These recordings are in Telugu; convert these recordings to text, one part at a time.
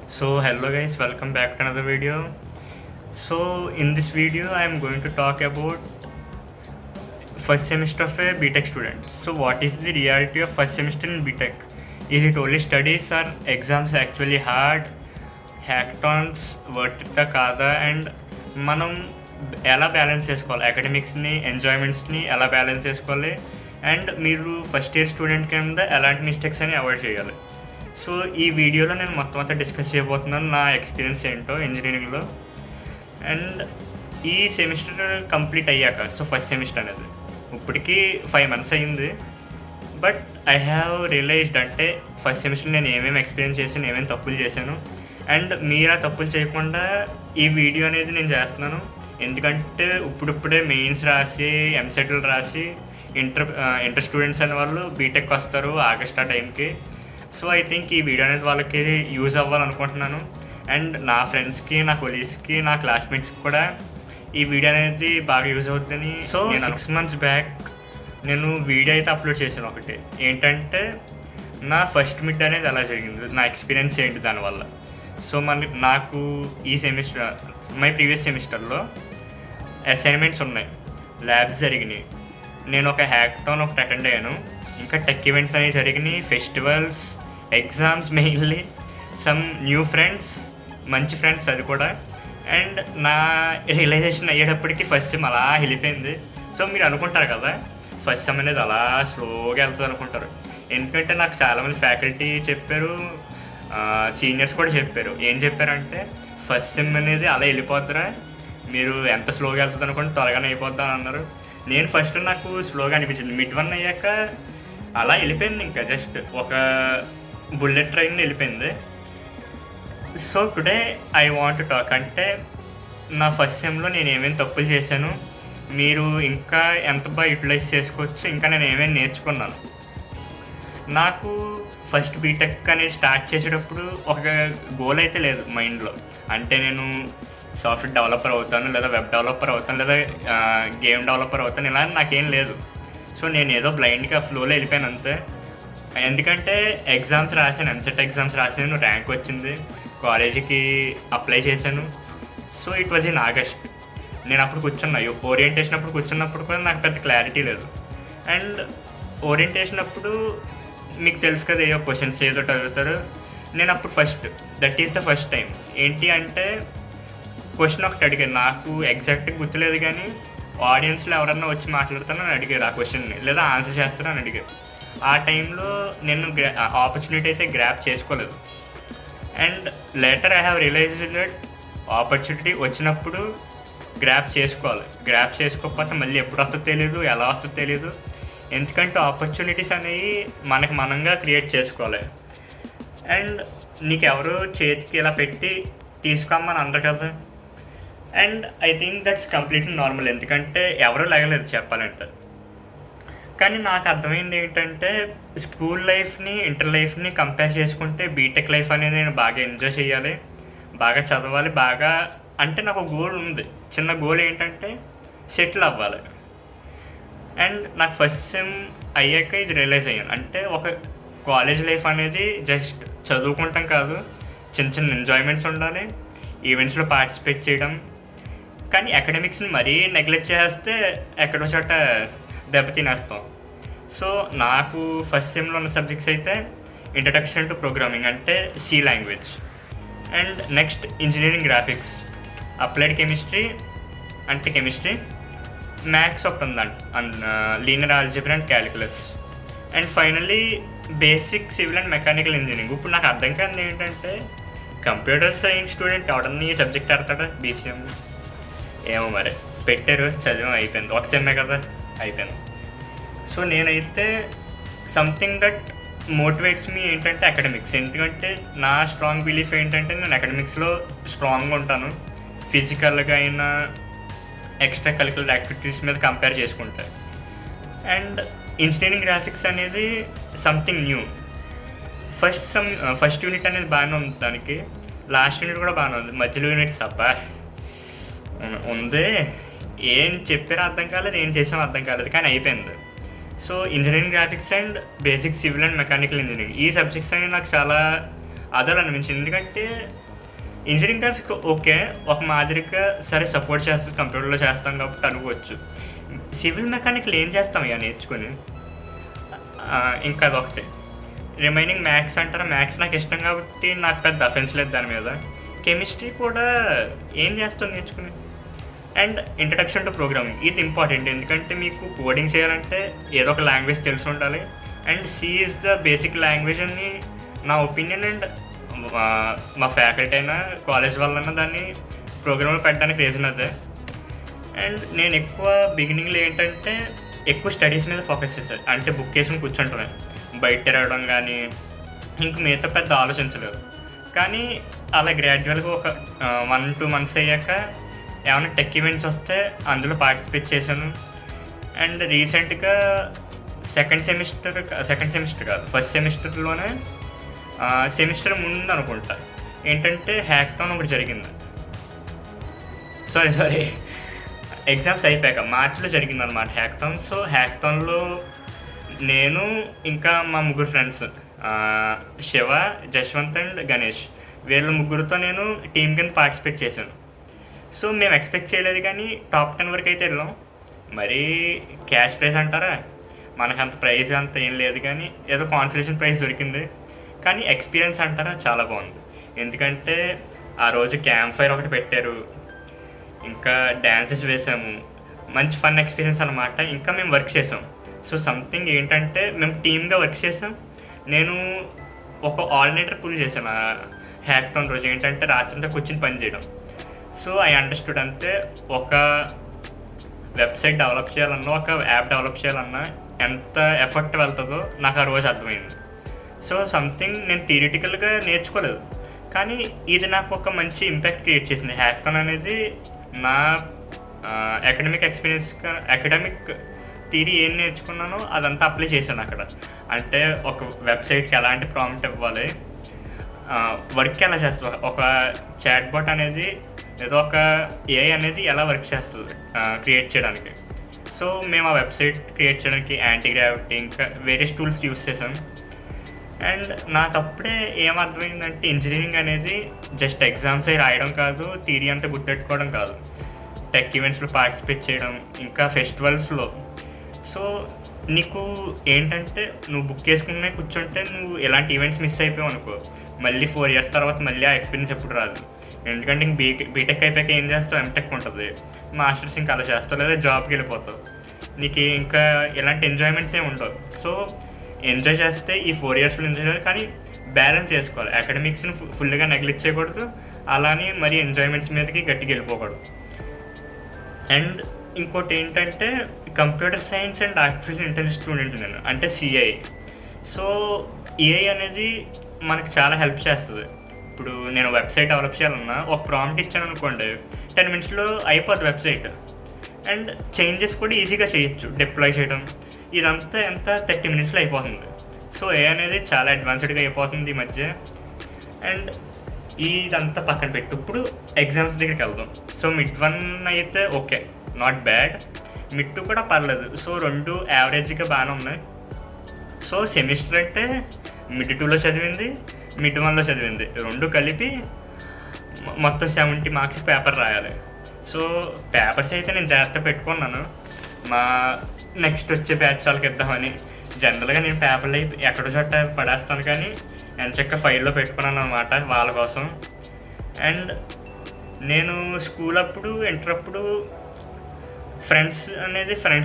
So hello guys, welcome back to another video. So in this video I am going to talk about first semester of a BTech student. So what is the reality of first semester in BTech? Is it only studies or exams actually hard? Hackathons worth కాదా అండ్ మనం ఎలా బ్యాలెన్స్ చేసుకోవాలి అకాడమిక్స్ని ఎంజాయ్మెంట్స్ని ఎలా బ్యాలెన్స్ చేసుకోవాలి అండ్ మీరు ఫస్ట్ ఇయర్ స్టూడెంట్ కింద ఎలాంటి మిస్టేక్స్ అని అవాయిడ్ చేయాలి. సో ఈ వీడియోలో నేను మొత్తం అంతా డిస్కస్ చేయబోతున్నాను నా ఎక్స్పీరియన్స్ ఏంటో ఇంజనీరింగ్లో. అండ్ ఈ సెమిస్టర్ కంప్లీట్ అయ్యాక సో ఫస్ట్ సెమిస్టర్ అనేది ఇప్పటికీ 5 months అయింది. బట్ ఐ హ్యావ్ రియలైజ్డ్ అంటే ఫస్ట్ సెమిస్టర్ నేను ఏమేమి ఎక్స్పీరియన్స్ చేశాను, ఏమేమి తప్పులు చేశాను అండ్ మీరు ఆ తప్పులు చేయకుండా ఈ వీడియో అనేది నేను చేస్తున్నాను. ఎందుకంటే ఇప్పుడిప్పుడే మెయిన్స్ రాసి ఎంసెట్లు రాసి ఇంటర్ స్టూడెంట్స్ అనే వాళ్ళు బీటెక్ వస్తారు ఆగస్ట్ ఆ టైంకి. సో ఐ థింక్ ఈ వీడియో అనేది వాళ్ళకి యూజ్ అవ్వాలనుకుంటున్నాను. అండ్ నా ఫ్రెండ్స్కి, నా కొలీగ్స్కి, నా క్లాస్మేట్స్కి కూడా ఈ వీడియో అనేది బాగా యూజ్ అవుతుందని. సో 6 months బ్యాక్ నేను వీడియో అయితే అప్లోడ్ చేశాను. ఒకటి ఏంటంటే నా ఫస్ట్ మిడ్ అనేది ఎలా జరిగింది, నా ఎక్స్పీరియన్స్ ఏంటి దానివల్ల. సో నాకు ఈ సెమిస్టర్ మై ప్రీవియస్ సెమిస్టర్లో అసైన్మెంట్స్ ఉన్నాయి, ల్యాబ్స్ జరిగినాయి, నేను ఒక హ్యాకథాన్ ఒకటి అటెండ్ అయ్యాను, ఇంకా టెక్ ఈవెంట్స్ అనేవి జరిగినాయి, festivals, exams, mainly some new friends, మంచి ఫ్రెండ్స్ అది కూడా. అండ్ నా రియలైజేషన్ అయ్యేటప్పటికి ఫస్ట్ సెమ్ అలా వెళ్ళిపోయింది. సో మీరు అనుకుంటారు కదా ఫస్ట్ సెమ్ అనేది అలా స్లోగా వెళ్తుంది అనుకుంటారు. ఎందుకంటే నాకు చాలామంది ఫ్యాకల్టీ చెప్పారు, సీనియర్స్ కూడా చెప్పారు. ఏం చెప్పారంటే ఫస్ట్ సెమ్ అనేది అలా వెళ్ళిపోద్దిరా, మీరు ఎంత స్లోగా వెళ్తుంది అనుకోండి త్వరగానే అయిపోద్దా అని అన్నారు. నేను ఫస్ట్ నాకు స్లోగా అనిపించింది, మిడ్ 1 అయ్యాక అలా వెళ్ళిపోయింది, ఇంకా జస్ట్ ఒక బుల్లెట్ ట్రైన్ వెళ్ళిపోయింది. So today I want to talk అంటే నా ఫస్ట్ సెమ్లో నేను ఏమేమి తప్పులు చేశాను, మీరు ఇంకా ఎంత బాగా యూటిలైజ్ చేసుకోవచ్చు, ఇంకా నేను ఏమేమి నేర్చుకున్నాను. నాకు ఫస్ట్ బీటెక్ అనేది స్టార్ట్ చేసేటప్పుడు ఒక గోల్ అయితే లేదు మైండ్లో. అంటే నేను సాఫ్ట్వేర్ డెవలపర్ అవుతాను, లేదా వెబ్ డెవలపర్ అవుతాను, లేదా గేమ్ డెవలపర్ అవుతాను, ఇలా నాకేం లేదు. సో నేను ఏదో బ్లైండ్గా ఫ్లోలో వెళ్ళిపోయాను అంతే. ఎందుకంటే ఎగ్జామ్స్ రాశాను, ఎంసెట్ ఎగ్జామ్స్ రాశాను, ర్యాంక్ వచ్చింది, కాలేజీకి అప్లై చేశాను. So it was in August. నేను అప్పుడు కూర్చున్నా, ఓరియంటేషన్ అప్పుడు కూర్చున్నప్పుడు కూడా నాకు పెద్ద క్లారిటీ లేదు. అండ్ ఓరియంటేషన్ అప్పుడు మీకు తెలుసు కదా ఏదో క్వశ్చన్స్ ఏదో అడుగుతారు. నేను అప్పుడు that is the first time ఏంటి అంటే క్వశ్చన్ ఒకటి అడిగాను, నాకు ఎగ్జాక్ట్గా గుర్తులేదు కానీ ఆడియన్స్లో ఎవరన్నా వచ్చి మాట్లాడుతానని అడిగారు ఆ క్వశ్చన్ని, లేదా ఆన్సర్ చేస్తారని అడిగారు. ఆ టైంలో నేను ఆపర్చునిటీ అయితే గ్రాప్ చేసుకోలేదు. And later I have realized that opportunity వచ్చినప్పుడు గ్రాప్ చేసుకోవాలి. గ్రాప్ చేసుకోకపోతే మళ్ళీ ఎప్పుడు వస్తుందో తెలీదు, ఎలా వస్తుందో తెలీదు. ఎందుకంటే ఆపర్చునిటీస్ అనేవి మనకి మనంగా క్రియేట్ చేసుకోవాలి. అండ్ నీకెవరు చేతికి ఇలా పెట్టి తీసుకోమని అందరు కదా. And I think that's completely normal, ఎందుకంటే ఎవరూ లేగలేదు చెప్పాలంటే. కానీ నాకు అర్థమైంది ఏంటంటే స్కూల్ లైఫ్ని, ఇంటర్ లైఫ్ని కంపేర్ చేసుకుంటే బీటెక్ లైఫ్ అనేది నేను బాగా ఎంజాయ్ చేయాలి, బాగా చదవాలి, బాగా అంటే నాకు ఒక గోల్ ఉంది. చిన్న గోల్ ఏంటంటే సెటిల్ అవ్వాలి. అండ్ నాకు ఫస్ట్ సెమ్ అయ్యాక ఇది రియలైజ్ అయ్యాను, అంటే ఒక కాలేజ్ లైఫ్ అనేది జస్ట్ చదువుకుంటాం కాదు, చిన్న చిన్న ఎంజాయ్మెంట్స్ ఉండాలి, ఈవెంట్స్లో పార్టిసిపేట్ చేయడం. కానీ అకాడమిక్స్ని మరీ నెగ్లెక్ట్ చేస్తే ఎక్కడో చోట దెబ్బతినేస్తాం. సో నాకు ఫస్ట్ సెమ్లో ఉన్న సబ్జెక్ట్స్ అయితే ఇంట్రడక్షన్ టు ప్రోగ్రామింగ్ అంటే C language, and next engineering graphics, applied chemistry అంటే కెమిస్ట్రీ, మ్యాథ్స్ ఒకటి ఉందంట, linear algebra and calculus, and finally basic civil and mechanical engineering. ఇప్పుడు నాకు అర్థం కాదు ఏంటంటే కంప్యూటర్ సైన్స్ స్టూడెంట్ ఎవడన్నా ఈ సబ్జెక్ట్ ఆడతాడా బీసీఎం, ఏమో మరి పెట్టారు, చదివాం, అయిపోయింది, ఒక సెమ్మే కదా అయిపోయింది. సో నేనైతే సంథింగ్ దట్ మోటివేట్స్ మీ ఏంటంటే అకాడమిక్స్. ఎందుకంటే నా స్ట్రాంగ్ బిలీఫ్ ఏంటంటే నేను అకాడమిక్స్లో స్ట్రాంగ్గా ఉంటాను, ఫిజికల్గా అయినా ఎక్స్ట్రా కరిక్యులర్ యాక్టివిటీస్ మీద కంపేర్ చేసుకుంటే. అండ్ ఇంజనీరింగ్ గ్రాఫిక్స్ అనేది సంథింగ్ న్యూ. ఫస్ట్ యూనిట్ అనేది బాగానే ఉంది, దానికి లాస్ట్ యూనిట్ కూడా బాగానే ఉంది, మధ్యలో యూనిట్స్ అబ్బా ఉంది, ఏం చెప్పారో అర్థం కాలేదు, ఏం చేసామో అర్థం కాలేదు, కానీ అయిపోయింది. So engineering graphics and basic civil and mechanical engineering ఈ సబ్జెక్ట్స్ అనేవి నాకు చాలా అదలా అనిపించింది. ఎందుకంటే ఇంజనీరింగ్ గ్రాఫిక్స్ ఓకే, ఒక మాదిరిగా సరే సపోర్ట్ చేస్తుంది, కంప్యూటర్లో చేస్తాం కాబట్టి అనుకోవచ్చు. సివిల్ మెకానికల్ ఏం చేస్తాం ఇక నేర్చుకుని? ఇంకా అదొకటి. రిమైనింగ్ మ్యాథ్స్ అంటారా, మ్యాథ్స్ నాకు ఇష్టం కాబట్టి నాకు పెద్ద అఫెన్స్ లేదు దాని మీద. కెమిస్ట్రీ కూడా ఏం చేస్తాం నేర్చుకుని? అండ్ ఇంట్రడక్షన్ టు ప్రోగ్రామింగ్, ఇది ఇంపార్టెంట్. ఎందుకంటే మీకు కోడింగ్ చేయాలంటే ఏదో ఒక లాంగ్వేజ్ తెలిసి ఉండాలి. And C is the basic language అని నా ఒపీనియన్. అండ్ మా ఫ్యాకల్టీ అయినా కాలేజ్ వాళ్ళైనా దాన్ని ప్రోగ్రామ్లో పెట్టడానికి రీజన్ అదే. అండ్ నేను ఎక్కువ బిగినింగ్లో ఏంటంటే ఎక్కువ స్టడీస్ మీద ఫోకస్ చేశాను. అంటే బుక్ వేసుకుని కూర్చుంటాను, బయట తిరగడం కానీ ఇంక మిగతా పెద్ద ఆలోచించలేదు. కానీ అలా గ్రాడ్యువల్గా ఒక 1-2 మంత్స్ అయ్యాక ఏమైనా టెక్ ఈవెంట్స్ వస్తే అందులో పార్టిసిపేట్ చేశాను. అండ్ రీసెంట్గా సెకండ్ సెమిస్టర్ కాదు, ఫస్ట్ సెమిస్టర్లోనే సెమిస్టర్ ముందు అనుకుంటా ఏంటంటే హ్యాకథాన్ ఒకటి జరిగింది. సారీ ఎగ్జామ్స్ అయిపోయాక మార్చిలో జరిగింది అనమాట హ్యాకథాన్. సో హ్యాకథాన్లో నేను ఇంకా మా ముగ్గురు ఫ్రెండ్స్, శివ, జశ్వంత్ అండ్ గణేష్, వీళ్ళ ముగ్గురితో నేను టీం కింద పార్టిసిపేట్ చేశాను. సో మేము ఎక్స్పెక్ట్ చేయలేదు కానీ టాప్ 10 వరకు అయితే వెళ్ళాం. మరీ క్యాష్ ప్రైజ్ అంటారా, మనకు అంత ప్రైజ్ అంత ఏం లేదు కానీ ఏదో కాన్సలేషన్ ప్రైజ్ దొరికింది. కానీ ఎక్స్పీరియన్స్ అంటారా చాలా బాగుంది. ఎందుకంటే ఆ రోజు క్యాంప్ ఫైర్ ఒకటి పెట్టారు, ఇంకా డ్యాన్సెస్ వేసాము, మంచి ఫన్ ఎక్స్పీరియన్స్ అనమాట. ఇంకా మేము వర్క్ చేసాం. సో సంథింగ్ ఏంటంటే మేము టీమ్గా వర్క్ చేసాం. నేను ఒక ఆల్టర్నేటర్ పుల్ చేశాను ఆ హ్యాకథాన్ రోజు. ఏంటంటే రాత్రంతా కూర్చొని పని చేయడం. So I understood. అంతే ఒక వెబ్సైట్ డెవలప్ చేయాలన్నా, ఒక యాప్ డెవలప్ చేయాలన్నా ఎంత ఎఫర్ట్ వెళ్తుందో నాకు ఆ రోజు అర్థమైంది. సో సంథింగ్ నేను థియరిటికల్గా నేర్చుకోలేదు, కానీ ఇది నాకు ఒక మంచి ఇంపాక్ట్ క్రియేట్ చేసింది. హ్యాకథాన్ అనేది నా అకాడమిక్ ఎక్స్పీరియన్స్, అకాడమిక్ థియరీ ఏం నేర్చుకున్నానో అదంతా అప్లై చేశాను అక్కడ. అంటే ఒక వెబ్సైట్కి ఎలాంటి ప్రాంప్ట్ ఇవ్వాలి, వర్క్ ఎలా చేస్తుంది, ఒక చాట్ బాట్ అనేది ఏదో ఒక ఏఐ అనేది ఎలా వర్క్ చేస్తుంది క్రియేట్ చేయడానికి. సో మేము ఆ వెబ్సైట్ క్రియేట్ చేయడానికి యాంటీ గ్రావిటీ ఇంకా వేరియస్ టూల్స్ యూస్ చేసాం. అండ్ నాకు అప్పుడే ఏమర్థమైందంటే ఇంజనీరింగ్ అనేది జస్ట్ ఎగ్జామ్స్ అయి రాయడం కాదు, థియరీ అంతా గుర్తెట్టుకోవడం కాదు, టెక్ ఈవెంట్స్లో పార్టిసిపేట్ చేయడం, ఇంకా ఫెస్టివల్స్లో. సో నీకు ఏంటంటే నువ్వు బుక్ వేసుకునే కూర్చుంటే నువ్వు ఎలాంటి ఈవెంట్స్ మిస్ అయిపోయావు అనుకో, మళ్ళీ 4 years తర్వాత మళ్ళీ ఆ ఎక్స్పీరియన్స్ ఎప్పుడు రాదు. ఎందుకంటే ఇంక బీటెక్ అయిపోయాక ఏం చేస్తావు, ఎంటెక్ ఉంటుంది, మాస్టర్స్ ఇంకా అలా చేస్తావు, లేదా జాబ్కి వెళ్ళిపోతావు. నీకు ఇంకా ఎలాంటి ఎంజాయ్మెంట్స్ ఏమి ఉండవు. సో ఎంజాయ్ చేస్తే ఈ 4 yearsలో ఎంజాయ్ చేయాలి, కానీ బ్యాలెన్స్ చేసుకోవాలి. అకాడమిక్స్ని ఫుల్గా నెగ్లెక్ట్ చేయకూడదు, అలానే మరి ఎంజాయ్మెంట్స్ మీదకి గట్టిగా వెళ్ళిపోకూడదు. అండ్ ఇంకోటి ఏంటంటే computer science and artificial intelligence student నేను, అంటే సిఐ. సో ఏఐ అనేది మనకు చాలా హెల్ప్ చేస్తుంది. ఇప్పుడు నేను వెబ్సైట్ డెవలప్ చేయాలన్నా ఒక ప్రాంప్ట్ ఇచ్చాను అనుకోండి, 10 minutesలో అయిపోద్ది వెబ్సైట్. అండ్ చేంజెస్ కూడా ఈజీగా చేయొచ్చు, డిప్లాయ్ చేయడం ఇదంతా ఎంత 30 minutesలో అయిపోతుంది. సో ఏఐ అనేది చాలా అడ్వాన్స్డ్గా అయిపోతుంది ఈ మధ్య. అండ్ ఇదంతా పక్కన పెట్టు, ఇప్పుడు ఎగ్జామ్స్ దగ్గరికి వెళ్దాం. సో మిడ్-1 అయితే ఓకే, నాట్ బ్యాడ్. మిడ్-2 కూడా పర్లేదు. సో 2 యావరేజ్గా బాగానే ఉన్నాయి. సో సెమిస్టర్ అంటే మిడ్-2లో చదివింది, మిడ్-1లో చదివింది 2 కలిపి మొత్తం 70 marks పేపర్ రాయాలి. సో పేపర్స్ అయితే నేను జాగ్రత్త పెట్టుకున్నాను, మా నెక్స్ట్ వచ్చే బ్యాచ్ వాళ్ళకి ఇద్దామని. జనరల్గా నేను పేపర్లు ఎక్కడో చోట పడేస్తాను, కానీ ఎంచక్క ఫైల్లో పెట్టుకున్నాను అనమాట వాళ్ళ కోసం. అండ్ నేను స్కూల్ అప్పుడు, ఇంటర్ అప్పుడు ఫ్రెండ్స్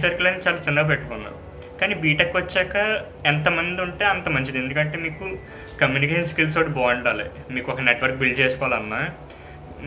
సర్కిల్ అనేది చాలా చిన్నగా పెట్టుకున్నాను. కానీ బీటెక్ వచ్చాక ఎంతమంది ఉంటే అంత మంచిది. ఎందుకంటే మీకు కమ్యూనికేషన్ స్కిల్స్ ఒకటి బాగుండాలి. మీకు ఒక నెట్వర్క్ బిల్డ్ చేసుకోవాలన్నా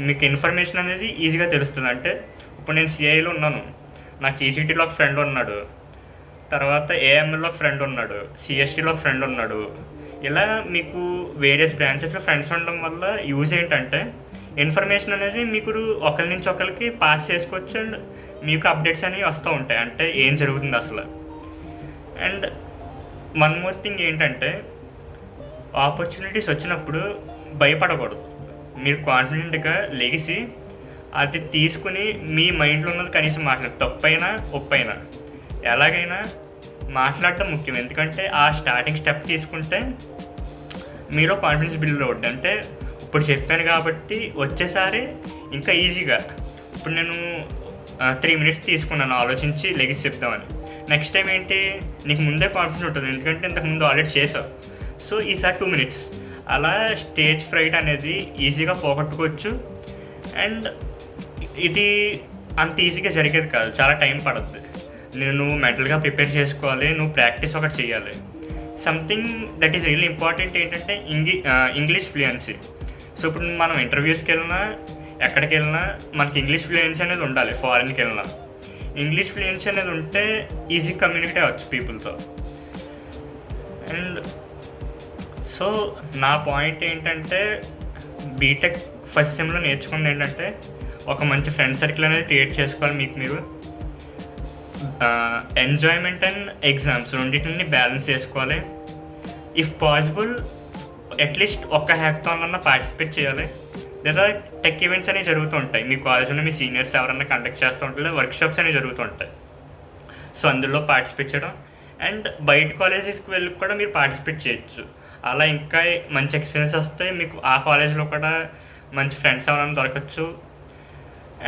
మీకు ఇన్ఫర్మేషన్ అనేది ఈజీగా తెలుస్తుంది. అంటే ఇప్పుడు నేను సిఐలో ఉన్నాను, నాకు ఈసీటీలో ఒక ఫ్రెండ్ ఉన్నాడు, తర్వాత ఏఎంఎల్లో ఒక ఫ్రెండ్ ఉన్నాడు, సిఎస్టీలో ఒక ఫ్రెండ్ ఉన్నాడు. ఇలా మీకు వేరియస్ బ్రాంచెస్లో ఫ్రెండ్స్ ఉండడం వల్ల యూజ్ ఏంటంటే ఇన్ఫర్మేషన్ అనేది మీకు ఒకరి నుంచి ఒకరికి పాస్ చేసుకోవచ్చు. అండ్ మీకు అప్డేట్స్ అనేవి వస్తూ ఉంటాయి, అంటే ఏం జరుగుతుంది అసలు. అండ్ వన్ మోర్ థింగ్ ఏంటంటే ఆపర్చునిటీస్ వచ్చినప్పుడు భయపడకూడదు. మీరు కాన్ఫిడెంట్గా లెగిసి అది తీసుకుని మీ మైండ్లో ఉన్నది కనీసం మాట్లాడు, తప్పైనా ఒప్పైనా ఎలాగైనా మాట్లాడటం ముఖ్యం. ఎందుకంటే ఆ స్టార్టింగ్ స్టెప్ తీసుకుంటే మీలో కాన్ఫిడెన్స్ బిల్డ్ అవుద్ది. అంటే ఇప్పుడు చెప్పాను కాబట్టి వచ్చేసారి ఇంకా ఈజీగా, ఇప్పుడు నేను 3 మినిట్స్ తీసుకున్నాను ఆలోచించి లెగిసి చెప్తామని. నెక్స్ట్ టైం ఏంటి, నీకు ముందే కాన్ఫిడెన్స్ ఉంటుంది, ఎందుకంటే ఇంతకుముందు ఆల్రెడీ చేసావు. సో ఈసారి 2 మినిట్స్. అలా స్టేజ్ ఫ్రైట్ అనేది ఈజీగా పోగొట్టుకోవచ్చు. అండ్ ఇది అంత ఈజీగా జరిగేది కాదు, చాలా టైం పడుతుంది. నువ్వు మెంటల్గా ప్రిపేర్ చేసుకోవాలి, నువ్వు ప్రాక్టీస్ ఒకటి చేయాలి. Something that is really important ఏంటంటే ఇంగ్లీష్ ఫ్లూయెన్సీ. సో ఇప్పుడు మనం ఇంటర్వ్యూస్కి వెళ్ళినా ఎక్కడికి వెళ్ళినా మనకి ఇంగ్లీష్ ఫ్లూయెన్సీ అనేది ఉండాలి. ఫారిన్కి వెళ్ళినా ఇంగ్లీష్ ఫ్లూయెన్సీ అనేది ఉంటే ఈజీ కమ్యూనికేట్ అవ్వచ్చు పీపుల్తో. అండ్ సో నా పాయింట్ ఏంటంటే బీటెక్ ఫస్ట్ సెమ్లో నేర్చుకుంది ఏంటంటే ఒక మంచి ఫ్రెండ్ సర్కిల్ అనేది క్రియేట్ చేసుకోవాలి మీకు మీరు. ఎంజాయ్మెంట్ అండ్ ఎగ్జామ్స్ రెండింటిని బ్యాలెన్స్ చేసుకోవాలి. ఇఫ్ పాసిబుల్ అట్లీస్ట్ ఒక్క హ్యాకథాన్లో పార్టిసిపేట్ చేయాలి. లేదా టెక్ ఈవెంట్స్ అనేవి జరుగుతూ ఉంటాయి మీ కాలేజ్లో, మీ సీనియర్స్ ఎవరైనా కండక్ట్ చేస్తూ ఉంటారు, లేదా వర్క్షాప్స్ అనేవి జరుగుతూ ఉంటాయి. సో అందులో పార్టిసిపేట్ చేయడం. అండ్ బయట కాలేజెస్కి వెళ్ళి కూడా మీరు పార్టిసిపేట్ చేయొచ్చు. అలా ఇంకా మంచి ఎక్స్పీరియన్స్ వస్తే మీకు ఆ కాలేజ్లో కూడా మంచి ఫ్రెండ్స్ ఎవరైనా దొరకచ్చు.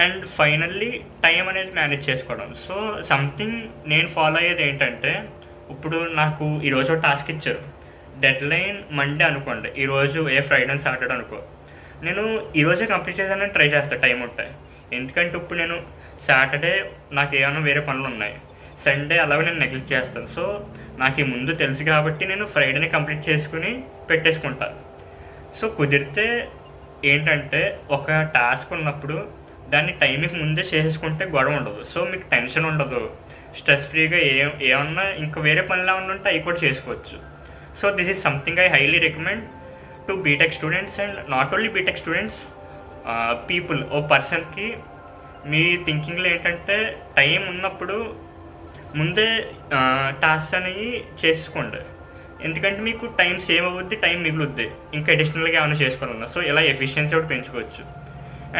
అండ్ ఫైనల్లీ టైం అనేది మేనేజ్ చేసుకోవడం. సో సంథింగ్ నేను ఫాలో అయ్యేది ఏంటంటే, ఇప్పుడు నాకు ఈరోజు టాస్క్ ఇచ్చారు, డెడ్ లైన్ మండే అనుకోండి, ఈరోజు ఫ్రైడే అండ్ సాటర్డే అనుకో, నేను ఈరోజే కంప్లీట్ చేయాలని ట్రై చేస్తాను టైం ఉంటాయి. ఎందుకంటే ఇప్పుడు నేను సాటర్డే నాకు ఏమైనా వేరే పనులు ఉన్నాయి, సండే అలాగే నేను నెగ్లెక్ట్ చేస్తాను. సో నాకు ఈ ముందు తెలుసు కాబట్టి నేను ఫ్రైడేని కంప్లీట్ చేసుకుని పెట్టేసుకుంటాను. సో కుదిరితే ఏంటంటే ఒక టాస్క్ ఉన్నప్పుడు దాన్ని టైంకి ముందే చేసేసుకుంటే గొడవ ఉండదు. సో మీకు టెన్షన్ ఉండదు, స్ట్రెస్ ఫ్రీగా ఏమన్నా ఇంకా వేరే పనులు ఏమన్నా ఉంటే అవి కూడా చేసుకోవచ్చు. So this is something I highly recommend to BTech students. And not only BTech students, people. ఓ పర్సన్కి మీ థింకింగ్లో ఏంటంటే టైం ఉన్నప్పుడు ముందే టాస్క్ అనేవి చేసుకోండి. ఎందుకంటే మీకు టైం సేవ్ అవుద్ది, టైం మిగులుద్ది, ఇంకా అడిషనల్గా ఏమైనా చేసుకోవాలన్నా. సో ఇలా ఎఫిషియన్సీ కూడా పెంచుకోవచ్చు.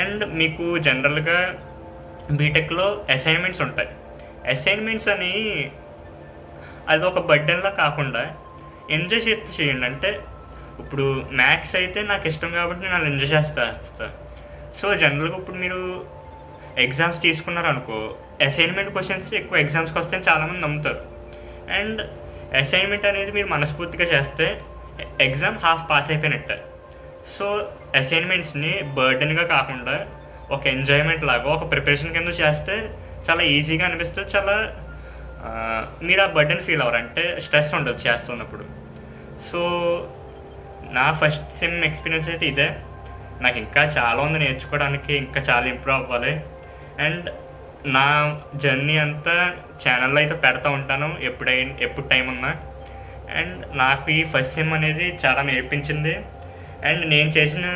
అండ్ మీకు జనరల్గా బీటెక్లో అసైన్మెంట్స్ ఉంటాయి. అసైన్మెంట్స్ అని అది ఒక బర్డెన్లా కాకుండా ఎంజాయ్ చేయండి. అంటే ఇప్పుడు మ్యాథ్స్ అయితే నాకు ఇష్టం కాబట్టి నేను ఎంజాయ్ చేస్తా. సో జనరల్గా ఇప్పుడు మీరు ఎగ్జామ్స్ తీసుకున్నారనుకో, అసైన్మెంట్ క్వశ్చన్స్ ఎక్కువ ఎగ్జామ్స్కి వస్తాయని చాలామంది నమ్ముతారు. అండ్ అసైన్మెంట్ అనేది మీరు మనస్ఫూర్తిగా చేస్తే ఎగ్జామ్ హాఫ్ పాస్ అయిపోయినట్టే. సో అసైన్మెంట్స్ని బర్డెన్గా కాకుండా ఒక ఎంజాయ్మెంట్ లాగా, ఒక ప్రిపరేషన్ కింద చేస్తే చాలా ఈజీగా అనిపిస్తుంది. చాలా మీరు ఆ బర్డెన్ ఫీల్ అవ్వరు, అంటే స్ట్రెస్ ఉండదు చేస్తున్నప్పుడు. సో నా ఫస్ట్ సెమ్ ఎక్స్పీరియన్స్ అయితే ఇదే. నాకు ఇంకా చాలా ఉంది నేర్చుకోవడానికి, ఇంకా చాలా ఇంప్రూవ్ అవ్వాలి. అండ్ నా జర్నీ అంతా ఛానల్లో అయితే పెడతా ఉంటాను ఎప్పుడు టైం ఉన్నా. అండ్ నాకు ఈ ఫస్ట్ సెమ్ అనేది చాలా నేర్పించింది. అండ్ నేను చేసిన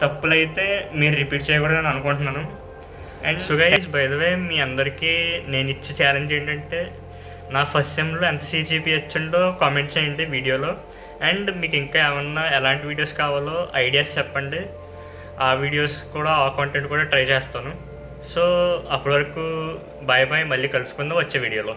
తప్పులైతే మీరు రిపీట్ చేయకూడదని అనుకుంటున్నాను. And so guys, by the way మీ అందరికీ నేను ఇచ్చే ఛాలెంజ్ ఏంటంటే, నా ఫస్ట్ సెమ్లో ఎంత CGPA వచ్చిందో కామెంట్ చేయండి వీడియోలో. అండ్ మీకు ఇంకా ఏమన్నా ఎలాంటి వీడియోస్ కావాలో ఐడియాస్ చెప్పండి, ఆ వీడియోస్ కూడా ఆ కాంటెంట్ కూడా ట్రై చేస్తాను. సో అప్పటి వరకు బాయ్ బాయ్, మళ్ళీ కలుసుకుందాం వచ్చే వీడియోలో.